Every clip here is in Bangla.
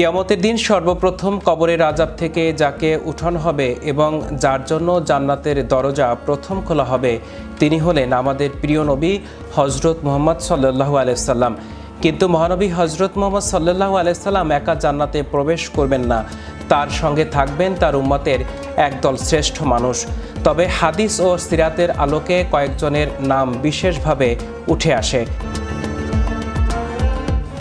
কিয়ামতের দিন সর্বপ্রথম কবরের আযাব থেকে যাকে উঠানো হবে এবং যার জন্য জান্নাতের দরজা প্রথম খোলা হবে তিনি হলেন আমাদের প্রিয় নবী হযরত মুহাম্মদ সাল্লাল্লাহু আলাইহি সাল্লাম। কিন্তু মহানবী হযরত মুহাম্মদ সাল্লাল্লাহু আলাইহি সাল্লাম একা জান্নাতে প্রবেশ করবেন না, তার সঙ্গে থাকবেন তার উম্মতের একদল শ্রেষ্ঠ মানুষ। তবে হাদিস ও সিরাতের আলোকে কয়েকজনের নাম বিশেষভাবে উঠে আসে।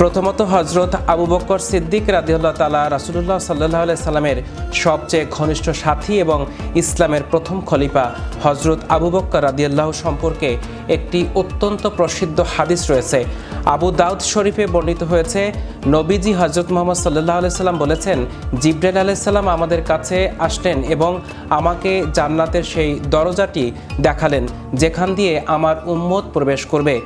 প্রথমত হযরত আবু বকর সিদ্দিক রাদিয়াল্লাহু তাআলা রাসূলুল্লাহ সাল্লাল্লাহু আলাইহি সাল্লামের সবচেয়ে ঘনিষ্ঠ সাথী এবং ইসলামের প্রথম খলিফা হযরত আবু বকর রাদিয়াল্লাহু সম্পর্কে একটি অত্যন্ত প্রসিদ্ধ হাদিস রয়েছে। আবু দাউদ শরীফে বর্ণিত হয়েছে, নবীজি হযরত মুহাম্মদ সাল্লাল্লাহু আলাইহি সাল্লাম বলেছেন, জিবরাইল আলাইহিস সালাম আমাদের কাছে আসলেন এবং আমাকে জান্নাতের সেই দরজাটি দেখালেন যেখান দিয়ে আমার উম্মত প্রবেশ করবে।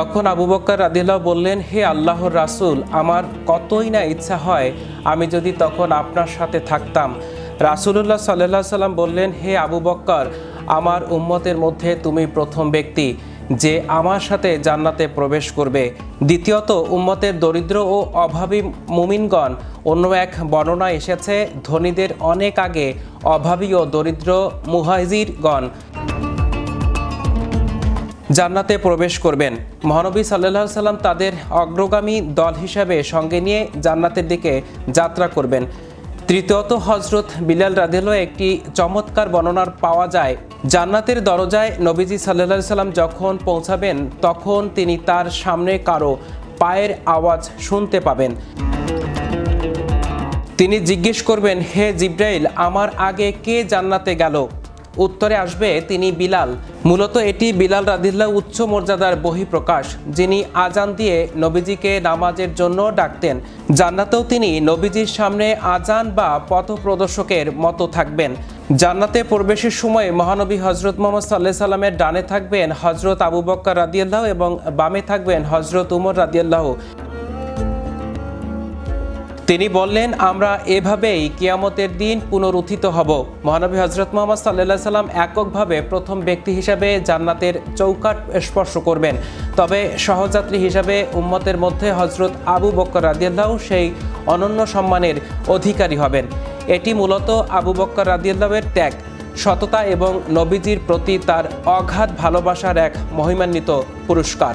তখন আবু বকর রাদিয়াল্লাহু বললেন, হে আল্লাহর রাসূল, আমার কতই না ইচ্ছা হয় আমি যদি তখন আপনার সাথে থাকতাম। রাসূলুল্লাহ সাল্লাল্লাহু আলাইহি সাল্লাম বললেন, হে আবু বকর, আমার উম্মতের মধ্যে তুমি প্রথম ব্যক্তি যে আমার সাথে জান্নাতে প্রবেশ করবে। দ্বিতীয়ত উম্মতের দরিদ্র ও অভাবী মুমিনগণ, অন্য এক বর্ণনা এসেছে ধনীদের অনেক আগে অভাবী ও দরিদ্র মুহাজিরগণ জান্নাতে প্রবেশ করবেন। মহানবী সাল্লাল্লাহু আলাইহি সাল্লাম তাদের অগ্রগামী দল হিসাবে সঙ্গে নিয়ে জান্নাতের দিকে যাত্রা করবেন। তৃতীয়ত হযরত বিলাল রাদিয়াল্লাহু একটি চমৎকার বর্ণনা পাওয়া যায়, জান্নাতের দরজায় নবীজি সাল্লাল্লাহু আলাইহি সাল্লাম যখন পৌঁছাবেন তখন তিনি তার সামনে কারো পায়ের আওয়াজ শুনতে পাবেন। তিনি জিজ্ঞেস করবেন, হে জিবরাইল, আমার আগে কে জান্নাতে গেল? উত্তরে আসবে তিনি বিলাল। মূলত এটি বিলাল রাদিয়াল্লাহু উচ্চ মর্যাদার বহিঃপ্রকাশ, যিনি আজান দিয়ে নবীজিকে নামাজের জন্য ডাকতেন। জান্নাতেও তিনি নবীজির সামনে আজান বা পথপ্রদর্শকের মতো থাকবেন। জান্নাতে প্রবেশের সময় মহানবী হযরত মুহাম্মদ সাল্লাল্লাহু আলাইহি সাল্লামের ডানে থাকবেন হযরত আবু বকর রাদিয়াল্লাহু এবং বামে থাকবেন হযরত উমর রাদিয়াল্লাহু। তিনি বললেন, আমরা এভাবেই কিয়ামতের দিন পুনরুত্থিত হব। মহানবী হযরত মুহাম্মদ সাল্লাল্লাহু আলাইহি সাল্লাম এককভাবে প্রথম ব্যক্তি হিসাবে জান্নাতের চৌকাঠ স্পর্শ করবেন। তবে সহযাত্রী হিসাবে উম্মতের মধ্যে হযরত আবু বকর রাদিয়াল্লাহু সেই অনন্য সম্মানের অধিকারী হবেন। এটি মূলত আবু বকর রাদিয়াল্লাহুর ত্যাগ, সততা এবং নবীজির প্রতি তার অগাধ ভালোবাসার এক মহিমান্বিত পুরস্কার।